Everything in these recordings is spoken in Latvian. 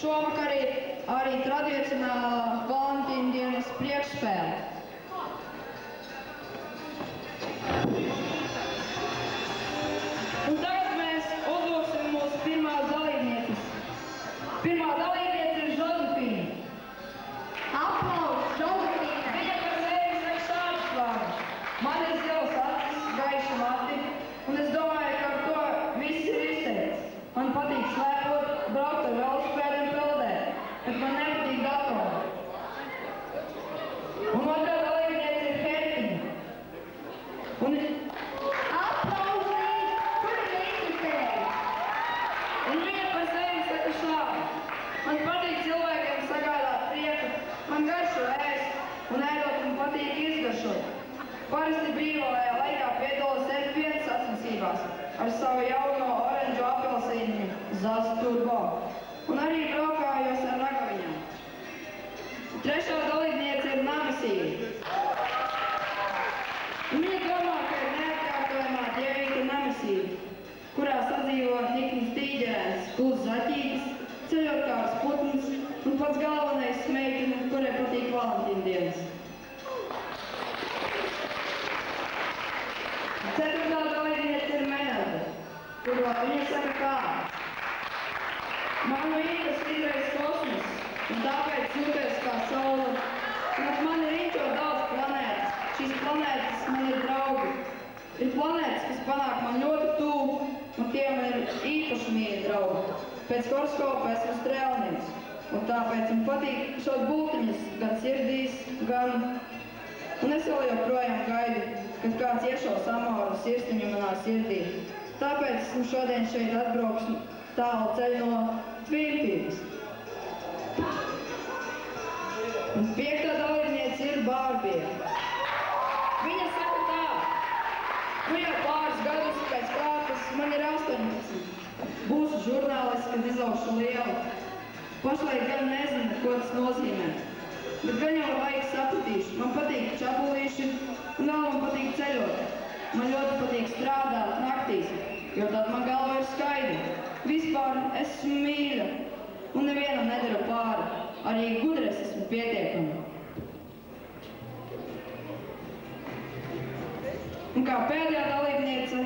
Šovakar ir arī tradicionālā Valentīna dienas priekšspēle. Un tagad mēs uzlūksim mūsu pirmās dalībnieces. Pirmā dalībniece ir Žozefīna. Aplausos, Žozefīna! Viņa par sevi saka šādus vārdus. Man ir zilas acis, gaiši mati, un es domāju, ka ar to viss ir izteikts. Man patīk slēpot, braukt ar velospēdiem peldēt, bet man nepatīk datori. Un otrā dalībniece ir Hertiņa. Un viņa par sevi saka šādi. Man patīk cilvēkiem sagādāt prieku, man garšo ēst un ēdot man patīk izgaršot. Parasti brīvajā laikā piedalos F1 sacensībās ar savu jauno oranžu apelsīnu Zaz Turbo un arī braukājos ar ragaviņām. Trešā dalībniece ir Namesīva. Viņa domā, ka ir neatkārtojamā ģēvīta Namesīva, kurā sadzīvo nikns tīģerēns, kluss zaķītis, ceļotkārs putns un pats galvenais meitene, kurai patīk Valentīna dienas. Ceturtā dalībniece ir Menelda, kurā viņa saka tā. Manu mīļas izraisa kosmos, un tāpēc jūties kā saule. Un ap mani riņķo daudz planētas. Šīs planētas man ir draugi. Ir planētas, kas panāk man ļoti tuvu, un tie man ir īpaši mīļi draugi. Pēc horoskopa esmu strēlnieks, un tāpēc man patīk šos bultiņus gan sirdīs, gan... Un es vēl joprojām gaidu, kad kāds iešaus amoru sirstiņu manā sirdī. Tāpēc esmu šodien šeit atbraukšu tālu ceļu no Tvīmpīgas. Un piektā dalībniece ir Bārbija. Viņa saka tā. Nu jau pāris gadus pēc kārtas man ir 18. Būšu žurnālists, kad izaušu lielu. Pašlaik gan nezinu, ko tas nozīmē. Bet gan jau laiku sapratīšu. Man patīk čapulīši un vēl man patīk ceļot. Man ļoti patīk strādāt naktīs, jo tad man galva ir skaidra. Vispār esmu mīļa un nevienam nedaru pāri. Arī gudres esmu pietiekama. Un kā pēdējā dalībniece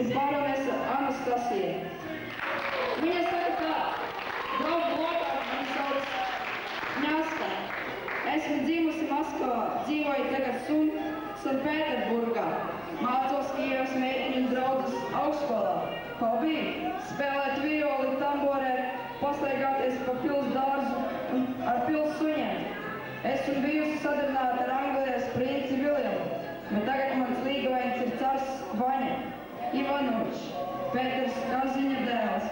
ir baronese Anastasija. Viņa saka tā. Draugu lokā man sauc Ņaska. Esmu dzīvusi Maskavā, dzīvoju tagad Sanpēterburgā. Mācos Kijevas meitiņu draudzes augstskolā. Hobī – spēlēt violi, tamborē, pastaigāties pa pils dārzu un ar pils suņiem. Esmu bijusi sadarbināta ar Anglijas princi Viljamu, bet tagad mans līgavains ir cars Vaņa, Ivanovičs, Peters Kaziņa dēls.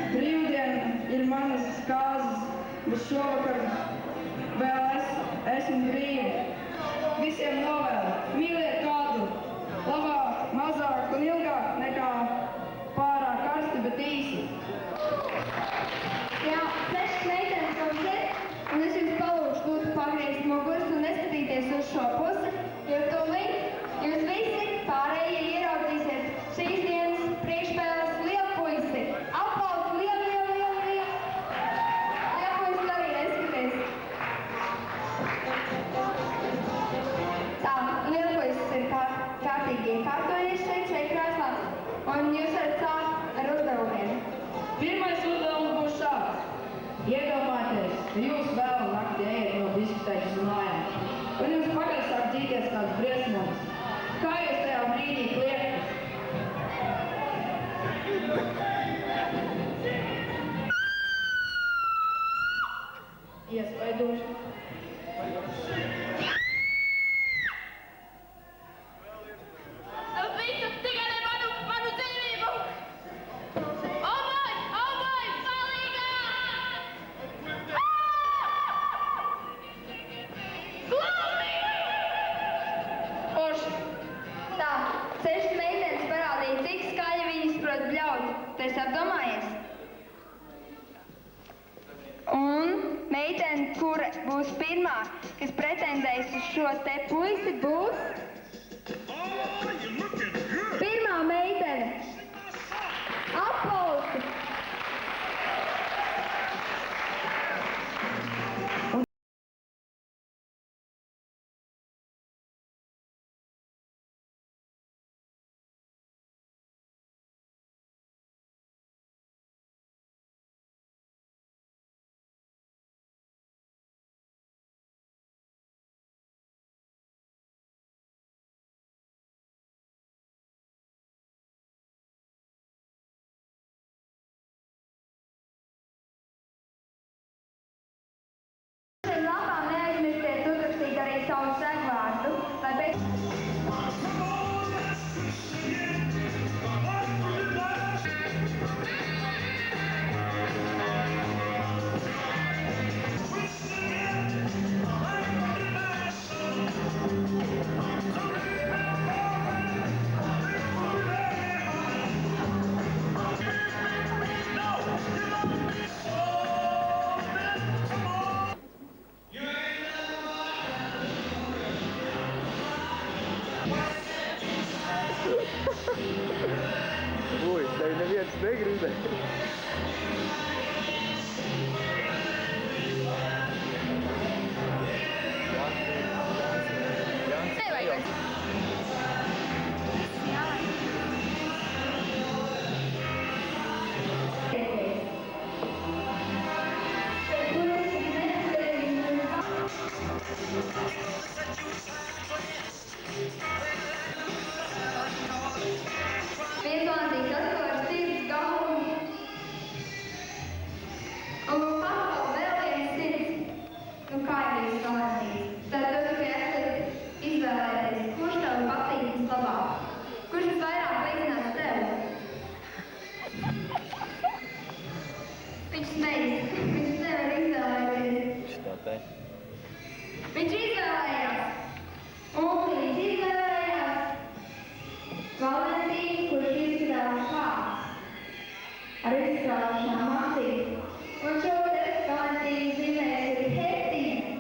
Brīvdiena ir manas kāzas, bet šovakar vēl esmu brīva. Visiem novēlu, mīliet kādu, labāk, mazāk un ilgāk nekā pārāk karsti, bet īsi. Jā, sešas meitenes mums ir, un es jums palūkšu lūdzu pagriezt muguras un neskatīties uz šo pusi, jo tūlīt jūs visi pārējie ieraudzīsiet šīs dienas priekšspēles lielpuisi. Aplausi, lielpuisi arī neskaties. Tā, lielpuisis ir kārtīgi iekārtojies šeit krēslā, un jūs varat sākt ar uzdevumiem. Pirmais uzdevums būs šāds. Iedomājieties, ka jūs vēl naktī ejat no diskotēkas un mājām. Un jums pakaļ sāk dzīties kāds briesmonis. Kā jūs tajā brīdī kliektat? Iespaidoši. Visu tikai ne manu dzīvību! Omai, palīgā! Forši. Tā, sešas meitenes parādīja, cik skaļi viņas prot bļaut. Tu esi apdomājies? Un meitene, kura būs pirmā, kas pretendēs uz šo te puisi, būs... Pirmā meitene. Aplausi. Te neviens negribēja. Vienlaicīgi atklājas sirds galvu. Un atkal vēl viens sirds. Nu kā ir jūs galvenīs? Tad tu tikai esat izvēlēties, kurš tev patīk vislabāk. Kurš visvairāk līdzinās tev? Viņš smejas. Viņš nevar izvēlēties. Viņš izvēlējās. Un viņš izvēlējās Valentīnu, kurš izskatās šāds. Ar izstrāšām acīm. Un šodien Valentīnas zīmēs ir Hetīna.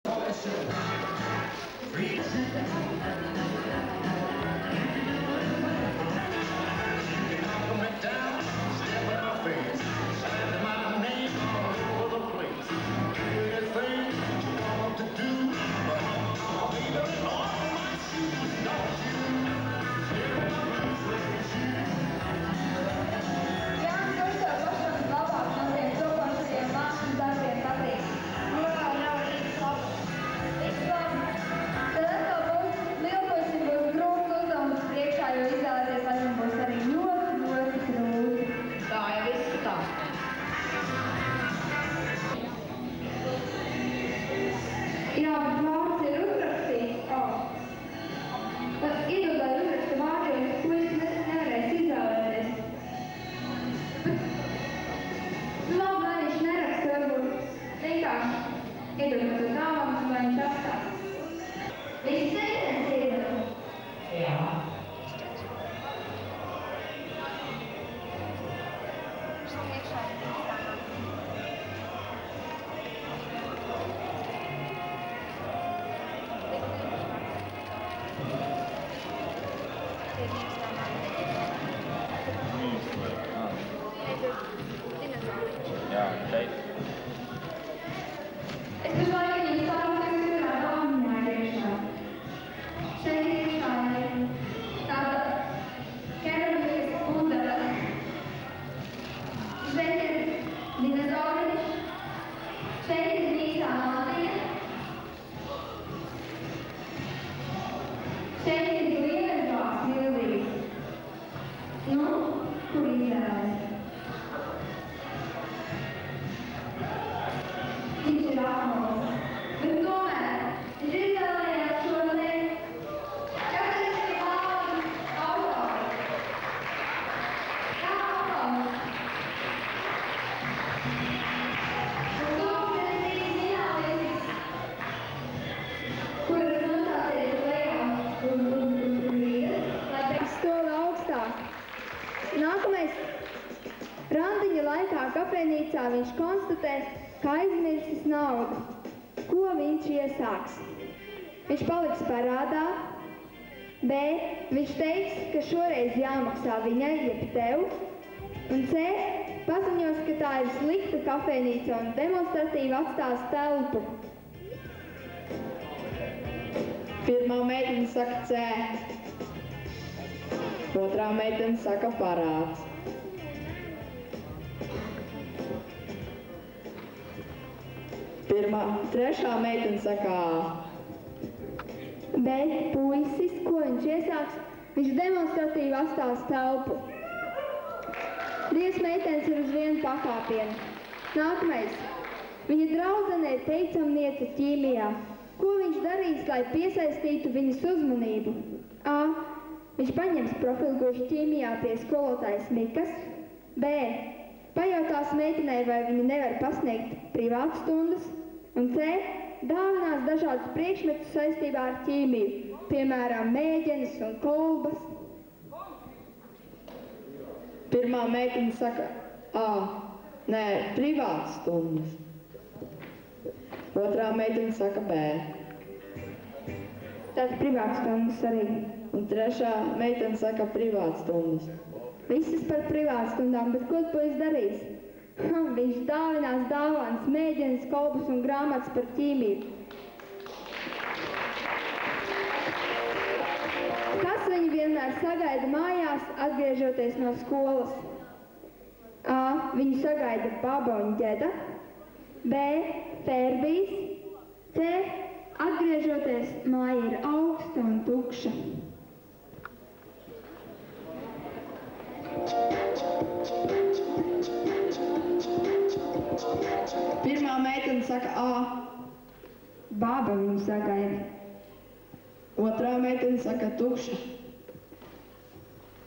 Aplausi! Kafejnīcā viņš konstatēs, ka aizmirsis naudu. Ko viņš iesāks? Viņš paliks parādā. B. Viņš teiks, ka šoreiz jāmaksā viņai, jeb tev. Un C. Paziņos, ka tā ir slikta kafejnīca un demonstratīvi atstās telpu. Pirmā meitene saka C. Otrā meitene saka parāds. Trešā meitene saka A. Bet puisis, ko viņš iesāks, viņš demonstratīvi atstās telpu. 3 meitenes ir uz vienu pakāpienu. Nākamais. Viņa draudzenē ir teicamniece ķīmijā. Ko viņš darīs, lai piesaistītu viņas uzmanību? A. Viņš paņems profilguršu ķīmijā pie skolotājas Mikas. B. Pajautās meitenei, vai viņa nevar pasniegt privātstundas. Un C. Dāvinās dažādus priekšmetus saistībā ar ķīmiju, piemēram, mēģenes un kolbas. Pirmā meitene saka A. Nē, privātstundas. Otrā meitene saka B. Tātad privātstundas arī. Un trešā meitene saka privātstundas. Visas par privātstundām, bet ko puisis darīs? Viņš dāvinās dāvanas, mēģenes, kolbas un grāmatas par ķīmiju. Kas viņu vienmēr sagaida mājās, atgriežoties no skolas? A. Viņu sagaida baba un ģeda. B. Fērbijs. C. Atgriežoties, māja ir augsta un tukša. Pirmā meitene saka A. Baba viņu sagaida. Otrā meitene saka tukša.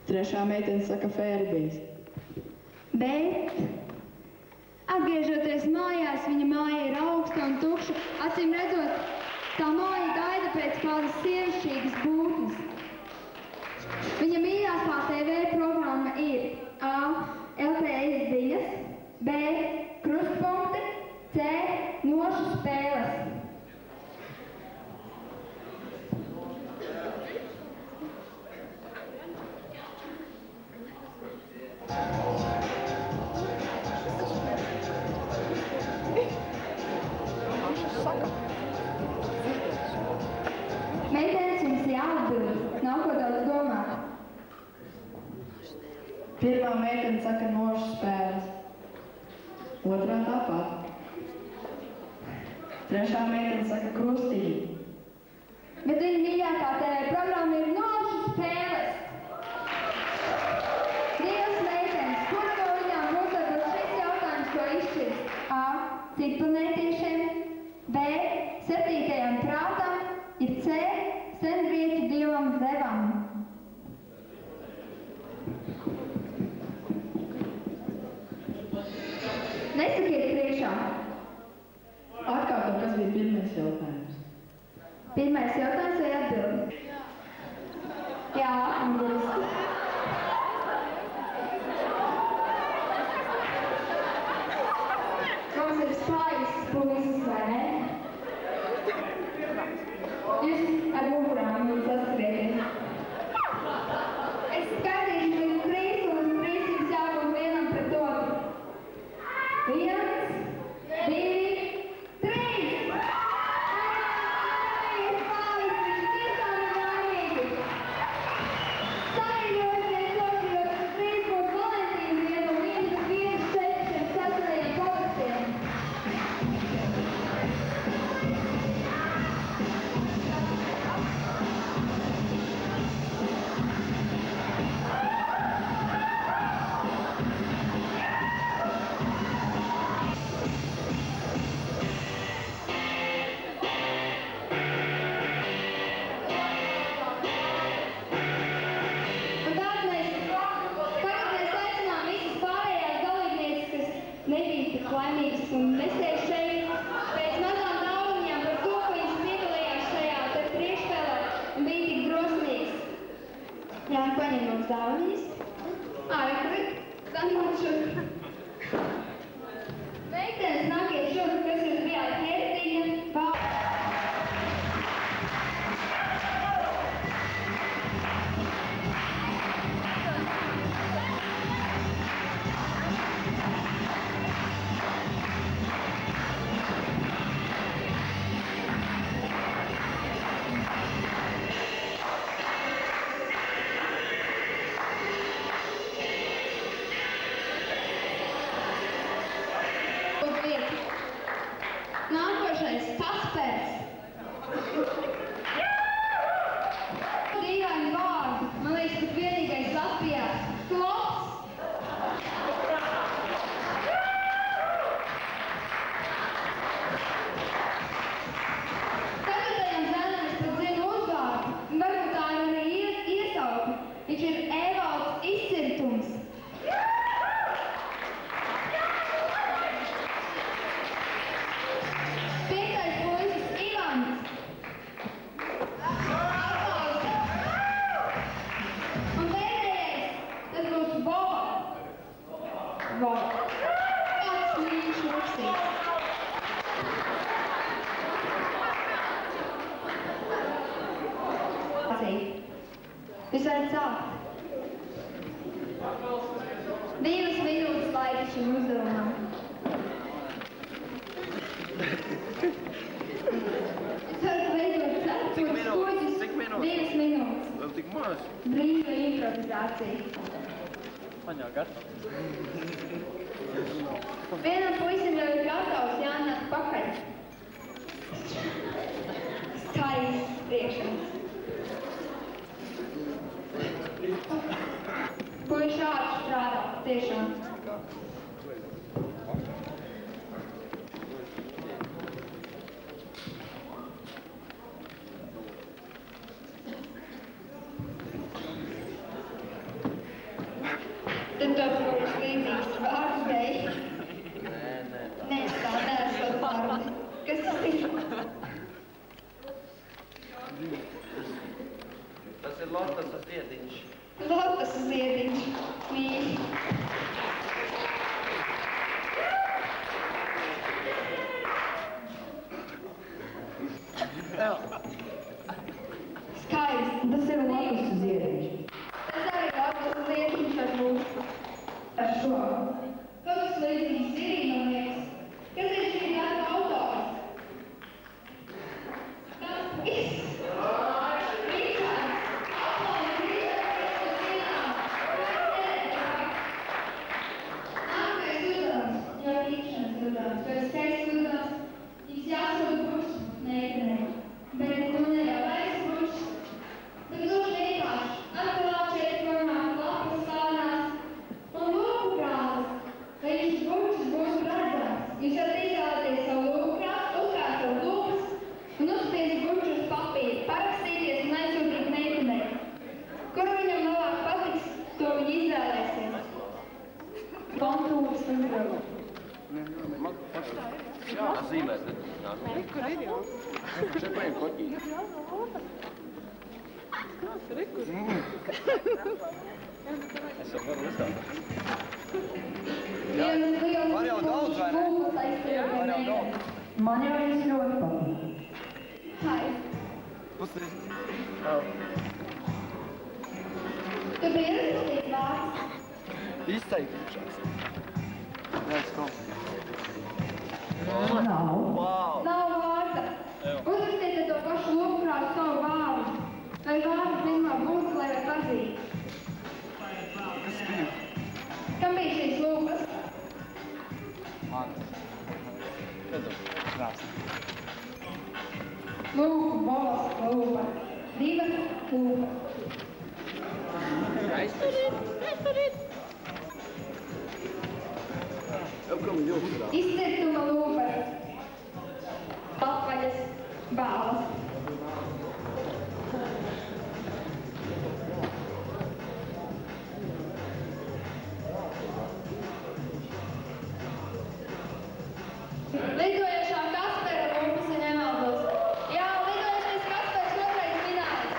Trešā meitene saka fērbijs. Bet, atgriežoties mājās, viņa māja ir augsta un tukša. Acīm redzot, tā māja gaida pēc kādas sievišķīgas būtnes. Viņa mīļākā TV programma ir A. LTS ziņas, B. Krustpunkti, C. Nošu spēles. Meitenes jums jāatbild, nav ko daudz domāt. Pirmā meitene saka nošu spēles. Otrā tāpat. Trešā meitene saka krustīgi. Bet viņa mīļākā TV programma ir Nošu spēles. Divas meitenes, kura no viņām būtu šis jautājums, ko izšķirs? A. Citplanētiešiem, B. Septītajam prātam, ir C. Sengrieķu dievam Zevam. Nesakiet priekšā. Atkārto, kas bija pirmais jautājums. Pirmais jautājums vai atbildi? Jā, angliski. Mums ir spājas puisis, vai ne? Jūs Jūs varat sākt. 2 minūtes laika šim uzdevumam. Jūs varat veidot cepures, kuģus. 2 minūtes. Vēl tik maz. Brīva improvizācija. Man jau gatavs. Vienam puisim jau ir gatavs jānāk pakaļ. Skaists priekšams. Puiši ātri strādā, tiešām. Tad to puiši līdzīgs vārdei. Nē, tā neesot vārdi. Kas tas ir? Tas ir Lotas ziediņš. Lotas ziediņš. Mīļi. Skaisti. Tas ir Lotas ziediņš. Tas arī Lotas ziediņš ar mūsu. Ar šo. Kaut kas līdzīgs Sirīnam liekas. Kas ir šī darba autors? Tas viss. Ričards. Aplausi Ričards un Sirīnam. Nākamais uzdevums. Jau tikšanas uzdevums. To ir skaists uzdevums. Jums jāsūt bučs meitenei. Bet nu ne jau vairs bučs. Bet gluži vienkārši. Atklāt 4 formātu lapas stāvnās. Un lūku krāsas. Vai šis bučs būs redzams? Jūs varat izvēlēties savu lūku krāsu, uzkārtot lūpas un uzspiest buču uz papīra, parakstīties un aizsūtīt meitenei. Kuru viņam labāk patiks, to viņi izvēlēsies. Kontūras uzdevums. Jā, zīmēs. Kur ir jau? Šeit paņem koķī. Es jau varu uzstāt. Var jau daudz, vai ne? Var jau daudz. Man jau viss ļoti patīk. Puslīdz. Tu biji ierakstīt vārds. Izteikšās. Redz, ko? Nav. Wow! Nav vārda. Uzrakstiet to pašu lūkrātu savu vārdu. Vai vārdu pirmā burklē vai pazīt. Kas bija? Kam bija šīs lūpas? Man. Redzam. Krāsa. Lūpa, bolas, lūpa. 2 lūpa. Izcirtuma lūpas. Papaļas, bālas. Lidojošā Kaspera lūpas, ja nemaldos. Jā, lidojošais Kaspers otrais minēts.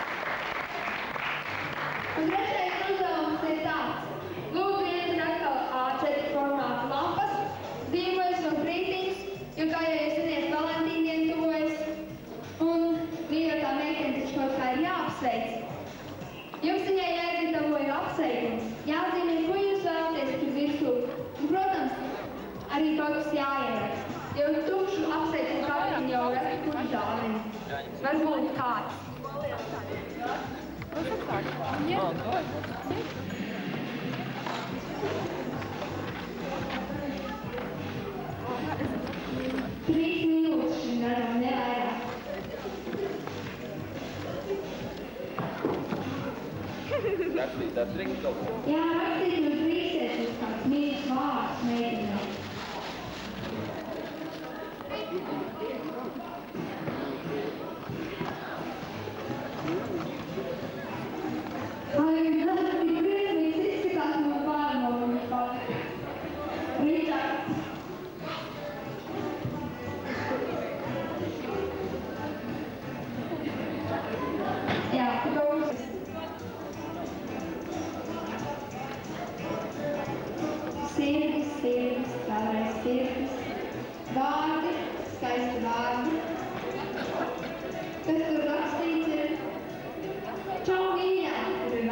Un trešais uzdevums ir tāds. Lūdzu, iedod atkal A4 formātu lapas, zīmojas un krītiņus, jo kā jau jūs zināt, Valentīniem tuvojas. Un mīļotā meitene taču kaut kā ir jāapsveic. Jums viņai jāizgatavoju apsveikums, jāatzīmē, ko jūs vēlaties tur virsū. Un, protams, arī kaut kas jāieraksta. Jo tukšu apsveikumu kartiņu jau raksta kur dāvina. Varbūt kāds. Trīs minūtes šim darbam, nevairāk. Tas rings kaut ko. Jā, rakstīt un trīsies uz kāds mīļš vārds mēģināt. Ai, tas tik briesmīgs izskatās no bērnu viņš pats. Ričards. Jā, tu to uzsist. Sirdis, sirdis, vēlreiz sirdis. Vārdi, skaisti vārdi. Kas tur rakstīts ir? Čau, mīļā! Tur ir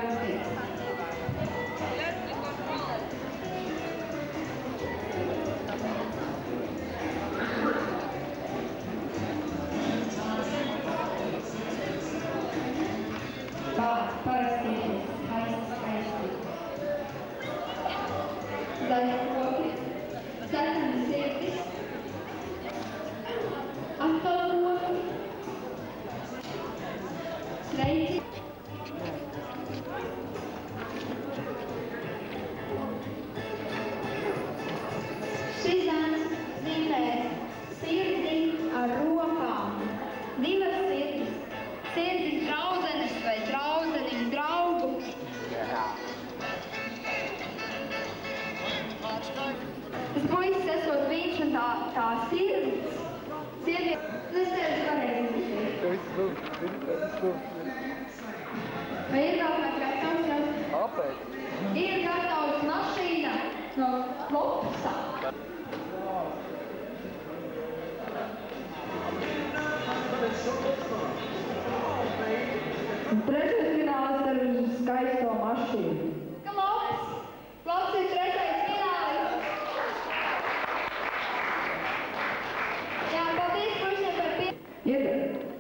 Vai ir nākamais jautājums? Kāpēc? Ir gatavs mašīna no Lopsa. Trešais fināls ar skaisto mašīnu. Lops! Lops ir trešais finālis. Jā, paldies puišiem par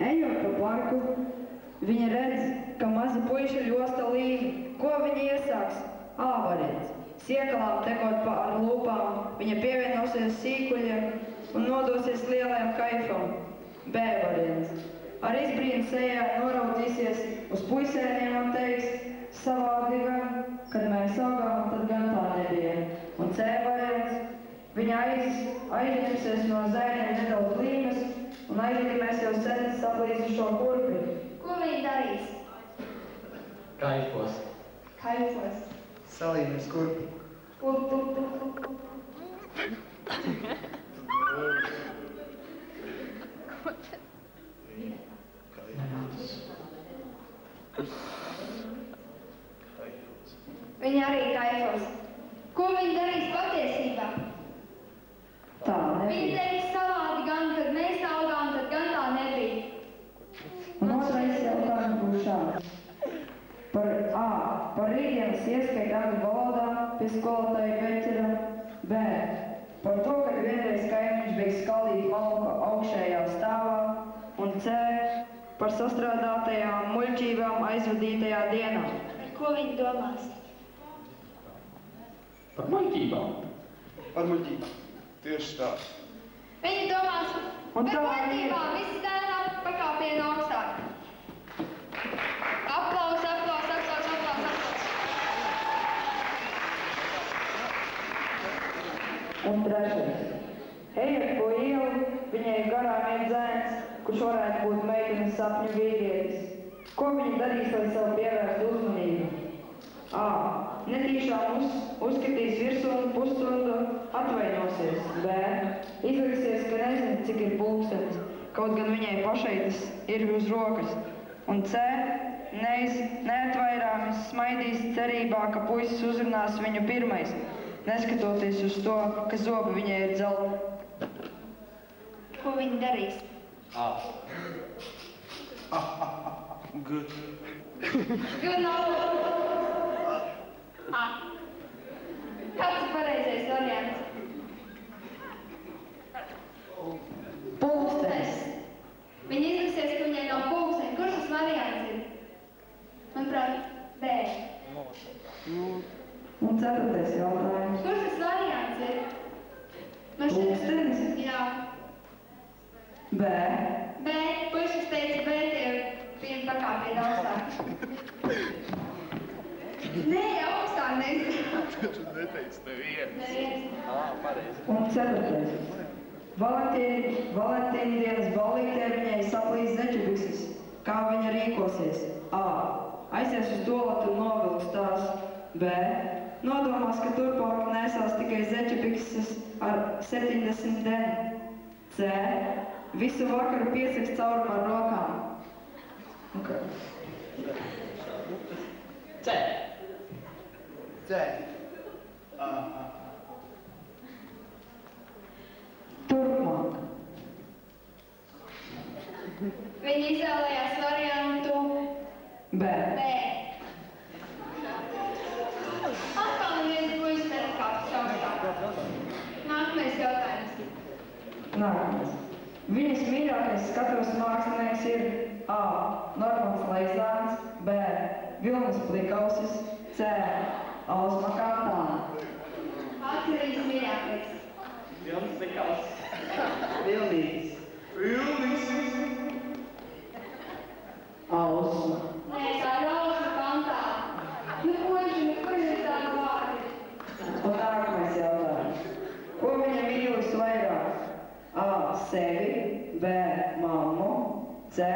Ejot pa parku, viņa redz, ka mazi puiši ļosta līmi. Ko viņi iesāks? A variants. Siekalām tekot pa ar lūpām, viņa pievienosies sīkuļiem un nodosies lielajam kaifam. B variants. Ar izbrīnu sejā noraudzīsies uz puisēniem un teiks, savādi gan, kad mēs augām, tad gan tā nebija. Un C variants. Viņa aizņemsies no zēniem nedaudz līmes un aizņemēs jau sen saplīsušo kurpi. Ko viņi darīs? Kaifos. Kaifos. Salīmēs kurpi. Viņi arī kaifos. Ko viņi darīs patiesībā? Tā Viņi nebija. teiks savādi gan, kad mēs augām, tad gan tā nebija. Un otrais jautājums būs šāds. Par rītdienas ieskaitu angļu valodā pie skolotāja Beķera. B. Par to, ka vienreiz kaimiņš bija skaldīt malku augšējā stāvā. Un C. Par sastrādātajām muļķībām aizvadītajā dienā. Par ko viņi domās? Par muļķībām. Par muļķību. Tieši tā. Viņi domās Un par tā muļķībām, visi dēlā pakāpienu augstāk. Aplaus, aplaus, aplaus, aplaus, aplaus. Un trešais. Ejot pa ielu, viņai garām iet zēns, kurš varētu būt meitenes sapņu vīrietis. Ko viņa darīs, lai sev pievērstu uzmanību? A. Netīšām uzskatīs virsū un pusstundu atvainosies. B. Izliksies, ka nezina, cik ir pulkstenis, kaut gan viņai pašai tas ir uz rokas. Un C. Neatvairāmi smaidīs cerībā, ka puisis uzrunās viņu pirmais, neskatoties uz to, ka zobi viņai ir dzelti. Ko viņi darīs? A. Gan A. Kāds ir pareizais variants? Pulkstenis. Viņi izliksies, ka viņai nav pulksteni. Kurš tas variants ir? Manuprāt, B. Un ceturtais jautājums. Kurš tas variants ir? Man šķiet, Pulkstenis? Jā. B. B. Puisis teica B, tie pakāpienu augstāk. Nē, augstāk nezinu. Taču neteic nevienu. Neviens. Pareizi. Un ceturtais. Valentīna dienas ballītē viņai saplīs zečubikses. Kā viņa rīkosies? A. Aizies uz tualeti un novilks tās. B. Nodomās, ka turpmāk nesās tikai zečubikses ar 70 denu. C. Visu vakaru piesaks caurumu ar rokām. Okay. C. C. Turpmāk. Viņi izvēlējās variantu B. B. Atkal neviens puisis neatkāpjas augstāk. Nākamais jautājums. Nākamais. Viņas mīļākais skatuves mākslinieks ir A. Normāls Leizāns, B. Vilnis Plikausis, C. Alsma Kārtāna. Atcerīs mīļākais. Vilnis Plikausis. Vilnītis. Alsma. Nē, tā ir Alsma Kārtāna. Kur ir tādi vārdi? Un nākamais jautājums. Ko viņa mīlis vairāk? A. Sevi, B. Mammu, C.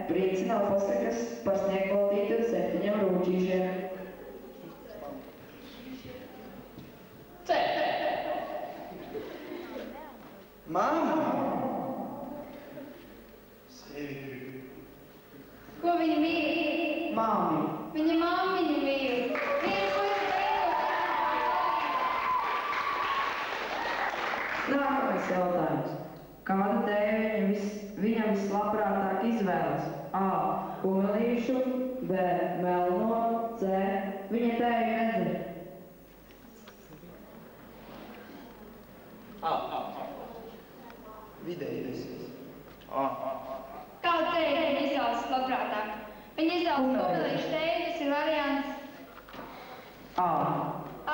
Princi nav pasakas par sniegvaldīti un 7 rūķīšiem. C. Mamma. Sevi. māmiņu. Viņa mammiņu mīl. Viņa puikas beidzot. Nākamais jautājums. Kādu tēju viņam vislabprātāk izvēlas? A. Kumelīšu, B. Melno, C. Viņa tēju nedzer. Vidējais. Kādu tēju viņa izvēlas labprātāk? Viņa izvēlas kumelīšu tēju, tas ir variants A. A.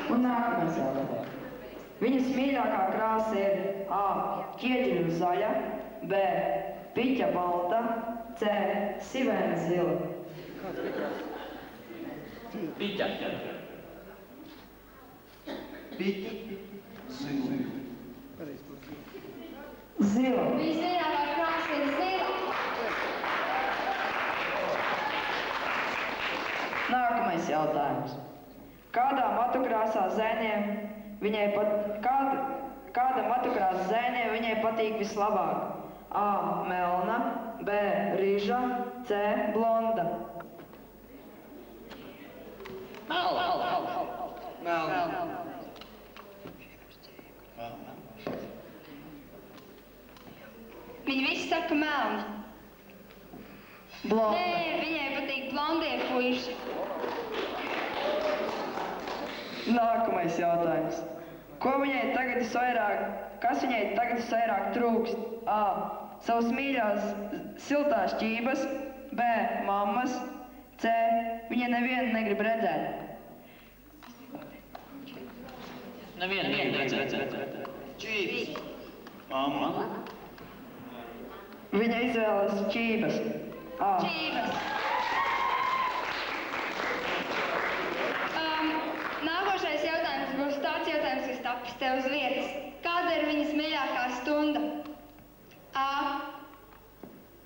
Un nākamais jautājums. Viņas mīļākā krāsa ir A. Ķieģeļu zaļa, B. Piķa balta, C. Sivēna zila. Piķa. Piķi. Zili. Zila. Viņas mīļākā krāsa ir zila. Nākamais jautājums. Kādā matukrāsā zēniem kāda matukrāsa zēniem viņai patīk vislabāk? A. Melna, B. Rīža, C. Blonda. Melna. Viņi visi saka melna. Blonda. Nē, viņai patīk blondie puiši. Nākamais jautājums. Kas viņai tagad visvairāk trūkst? A. Savas mīļās siltās ķības, B. Mammas, C. Viņa nevienu negrib redzēt. Nevienu redzēt. Čības. Mamma. Viņa izvēlas ķības. A. Čības. Nākošais jautājums būs tāds jautājums, kas tapis tev uz vietas. Kāda ir viņas mīļākā stunda? A.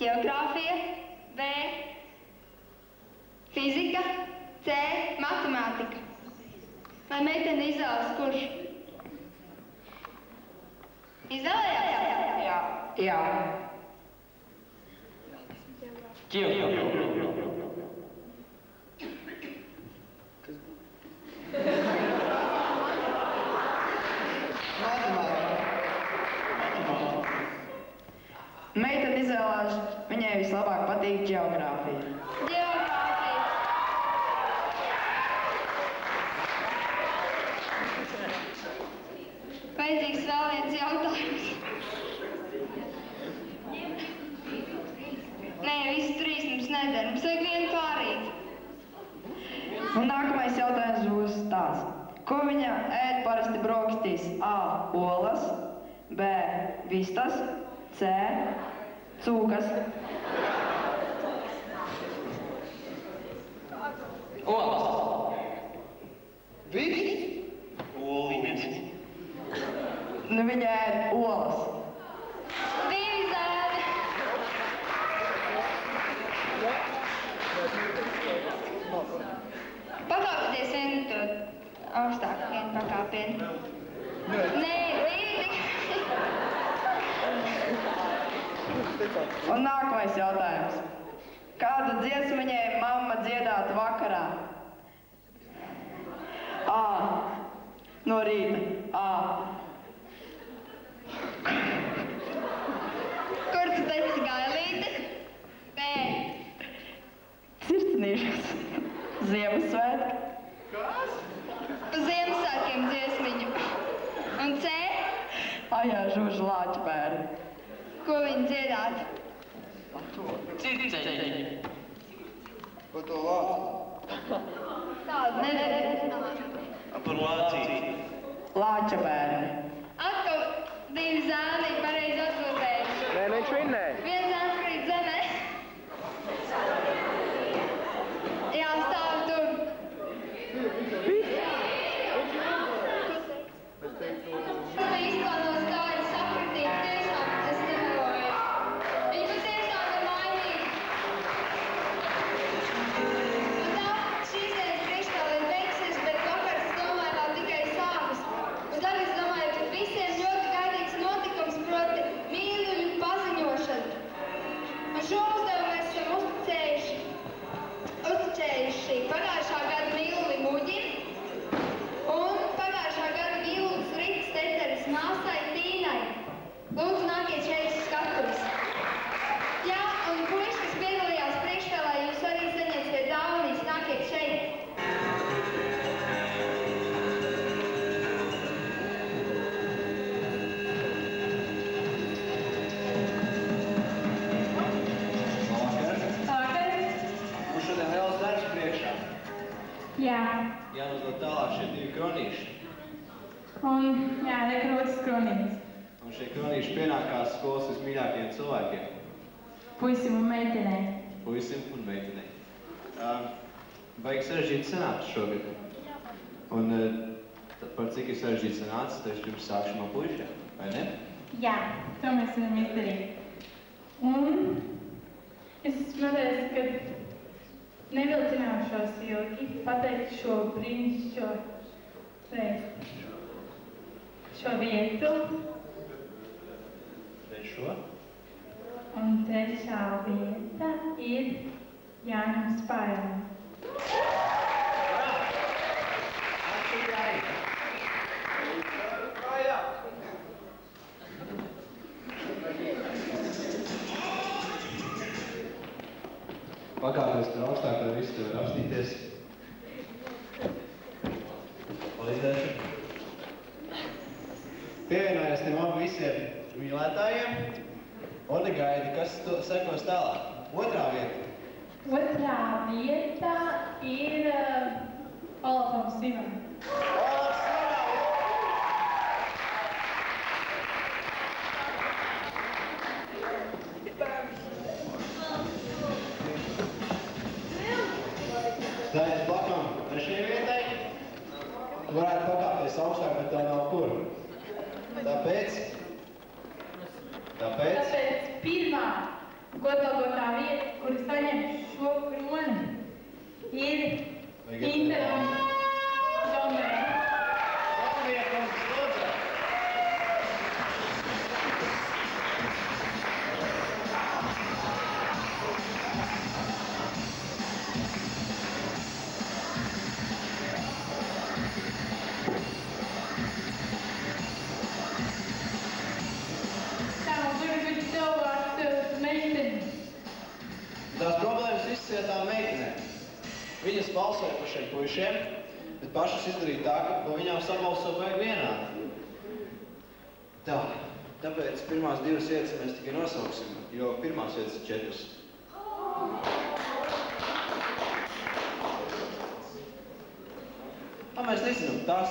Ģeogrāfija, B. Fizika, C. Matemātika. Vai meitene izvēlas kurš? Izvēlējās? Jā. Meitene izvēlās, viņai vislabāk patīk ģeogrāfija. Ģeogrāfija. Vajadzīgs vēl viens jautājums. Nē, visi trīs mums neder. Mums vajag vienu pārīt. Un nākamais jautājums būs tāds. Ko viņa ēd parasti brokastīs? A. Olas, B. Vistas, C. Cūkas. Olas. Viss? Oliņas. Nu, viņa ēd olas. Divi zēni. Pakāpieties vienu to augstāk, vienu pakāpienu. Nē, divi. Un nākamais jautājums. Kādu dziesmu viņai mamma dziedātu vakarā? A. No rīta. A. Kur tu teici gailīti? B. Sirsnīšas. Ziemassvētki. Pa Ziemassvētkiem dziesmiņu. Un C. Ajā, žužu lāču bērni. Ko viņi dziedātu? Circeļi. Ko to lāci? Tādu nedēļu. Par lācīti. Lāča bērni. Atkal divi zēni pareizi atbildējuši. Nē, viņš vinnē. Viens zēns krīt zemē. Jā, stāv tur. Es izklānos, kā es sapratīju, tiešām es nemeloju. Viņi patiešām ir laimīgi. Un tā šīs dienas priekšspēle ir beigusies, bet vakars, domāju, vēl tikai sākas. Un tagad es domāju, Un, jā, nekrotas kronītes. Un šie kronīši pienākās skolas vismīļākajiem cilvēkiem. Puisim un meitenei. Puisim un meitenei. Baigi sarežģīti sanāca šogad. Un par cik ir sarežģīti sanāca, tad pirms sākšu no puišiem, vai ne? Jā, to mēs varam izdarīt. Un es esmu pateicis, ka nevilcināšos ilgi, pateikt šo brīnišķo vēstu. Šo vietu. Trešo. Un trešā vieta ir Jānim Spairam. Pakāpies tur augstāk, lai visi tev var apstīties. Palīdzēšu. Pievienojies tiem abu visiem mīlētājiem un gaidi, kas sekos tālāk. Otrā vieta. Otrā vieta ir Olafam Simam. Stājies blakām trešajai vietai. Tu varētu pakāpties augstāk, bet tev nav kur. Tāpēc Pirmā godalgotā vieta, kur saņem šo kroni, ir Interam Zomē. Tās problēmas izsaka tām meitenēm. Viņas balsoja par šiem puišiem, bet pašas izdarīja tā, ka pa viņām sabalso baigi vienādi. Tā, tāpēc pirmās divas vietas mēs tikai nosauksim, jo pirmās vietas ir 4. Mēs nezinām, tās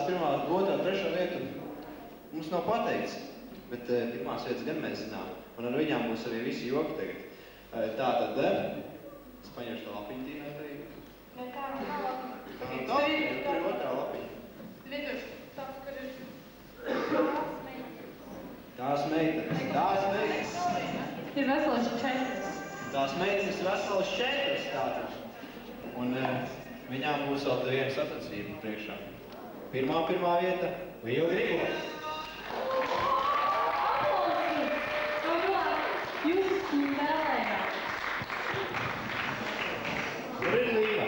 pirmā, otrā, trešā vieta mums nav pateikts, bet pirmās vietas gan mēs zinām, un ar viņām būs arī visi joki tagad. Tātad, es paņemšu to lapiņu tīnā tagad. Ne, tā nav lapiņa. Tā ir otrā lapiņa. Viduši, tāds, kur ir Tās meitenes. Ir veselas 4. Tās meitenes veselas 4 tātad. Un viņām būs vēl viena sacensība priekšā. Pirmā vieta – Līva Grigo. Jūs spēlējāt. Kur ir Līva?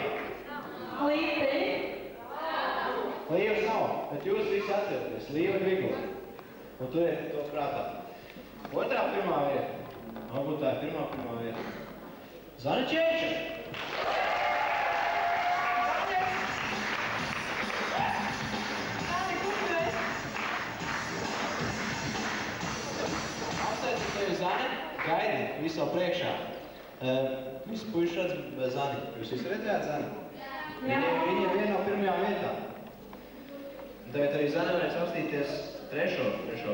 Līva. Līvas nav, bet jūs visi atceraties. Līva Grigo. Un turiet to prātā. Otrā pirmā vieta. Varbūt tā ir pirmā vieta. Zana Čēča. Apsveicam tevi, Zani. Gaidi, visu vēl priekšā. Visi puiši redz Zani. Jūs visi redzējāt Zani? Viņa ir viena no pirmajām vietām. Un tagad arī Zana varēs apstīties trešo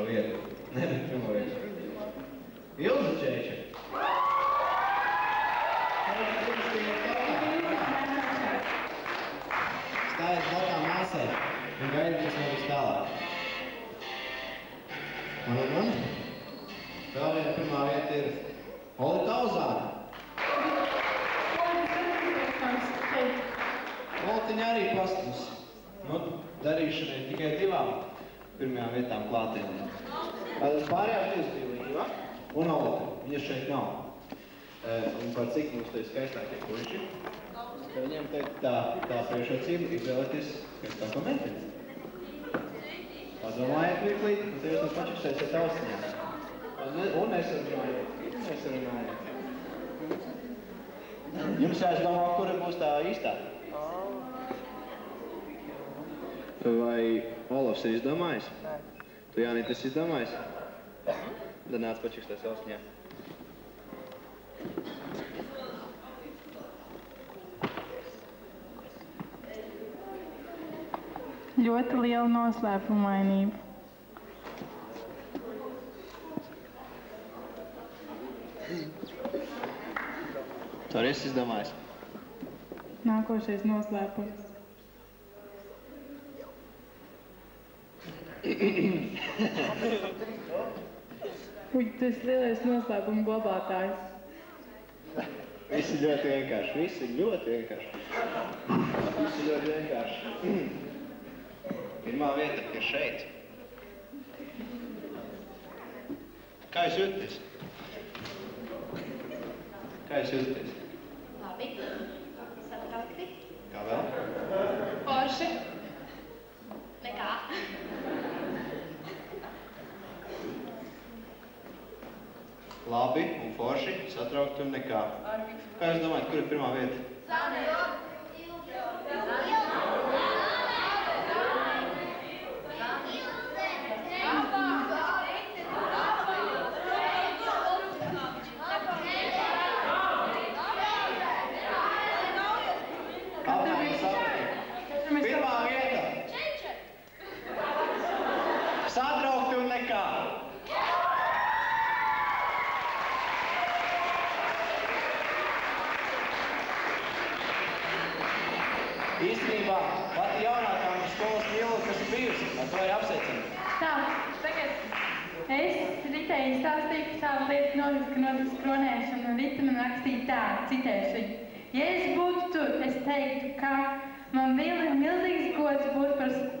vietu. Ne, bet pirmo vietu. Ilza Čēča. Stājiet blakām māsai un gaidi, kas notiks tālāk. Un vēl viena pirmā vieta ir Olita Tauzāne. Oltiņa arī pastus. Darīšanai tikai 2 pirmajām vietām klātienē. Tātad pārējās 2 bija Līva un Olita. Viņas šeit nav. Un par cik mums te ir skaistākie puiši? Viņiem teikt tā priekšrocība izvēlēties skaistāko meiteni. Padomājiet mirklīt, un te jūs mums pačaksēsiet austiņās. Un nesarunājiet. Jums jāizdomā, kura būs tā īstā. Vai Olafs ir izdomājis? Tu, Jānīt, esi izdomājis? Tad nāc pačaksēs austiņā. ļoti liela noslēpumainība. To arī esi izdomājis. Nākošais noslēpums. Uj, tu esi lielais noslēpuma glabātājs. Viss ir ļoti vienkārši, viss ir ļoti vienkārši. Viss ir ļoti vienkārši. Pirmā vieta ir šeit. Kā jūs jūtaties? Kā jūs jūtaties? Labi. Satraukti. Kā vēl? Forši. Nekā. Labi un forši, satraukti un nekā. Kā jūs domājat, kur ir pirmā vieta? Pirmā vieta! Satraukti un nekā. Īstenībā pati jaunākā mums skolas mīlūka, kas ir bijusi, ar to ir apsveicami. Tā, tagad es Ritei stāstīju savu lietu notiks kronēšanu, un Rita man rakstīja tā, citēšu viņu. Ja es būtu tur, es teiktu, ka man bija milzīgs gods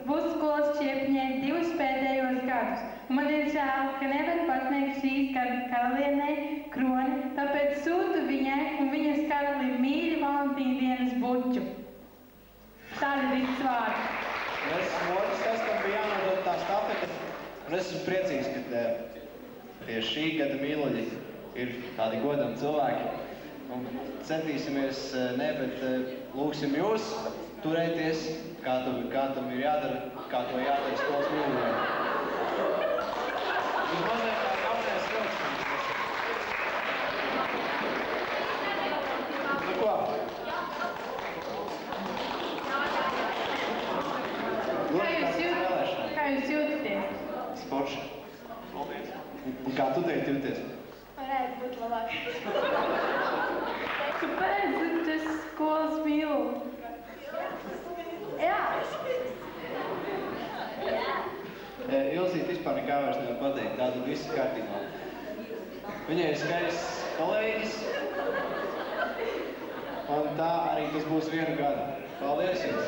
būt skolas čiepņai 2 pēdējos gadus, un man ir žēl, ka nevar pasniegt šīs karalienei kroni, tāpēc sūtu viņai un viņas karali mīļu Valentīna dienas buču. Tādi ir Ritas vārdi. Es esmu otrs, tas, kam bija jānodod tā stafete, un es esmu priecīgs, ka pie šī gada mīluļi ir tādi godami cilvēki. Un centīsimies, bet lūgsim jūs turēties, kā tam ir jādara, kā to jādara skolas mīluļiem. Jūs mazliet kā jaunais vilks. Nu ko? Kā jūs jūtaties? Sporši. Un kā tu teikt jūties? Varētu būt labāk. Kāpēc? Tu esi skolas mīlu. Jā. Ilzīt vispār nekā vairs nevar pateikt, tāda viss kārtībā. Viņai ir skaists kolēģis, un tā arī tas būs 1 gadu. Paldies jums!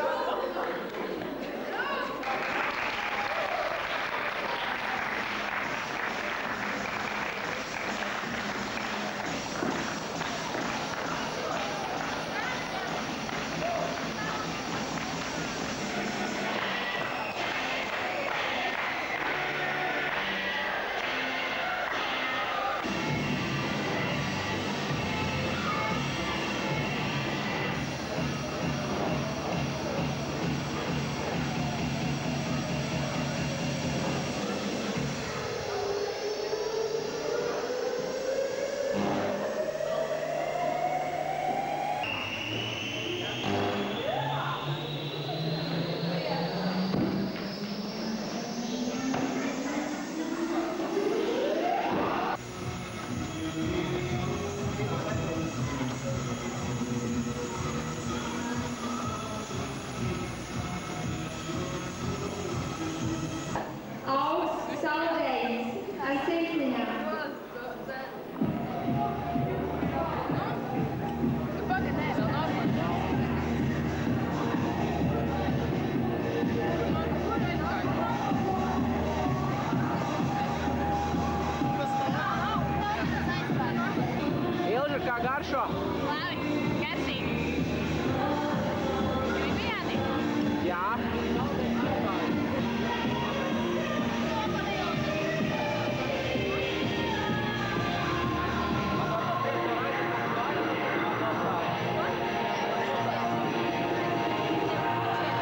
Kā garšo?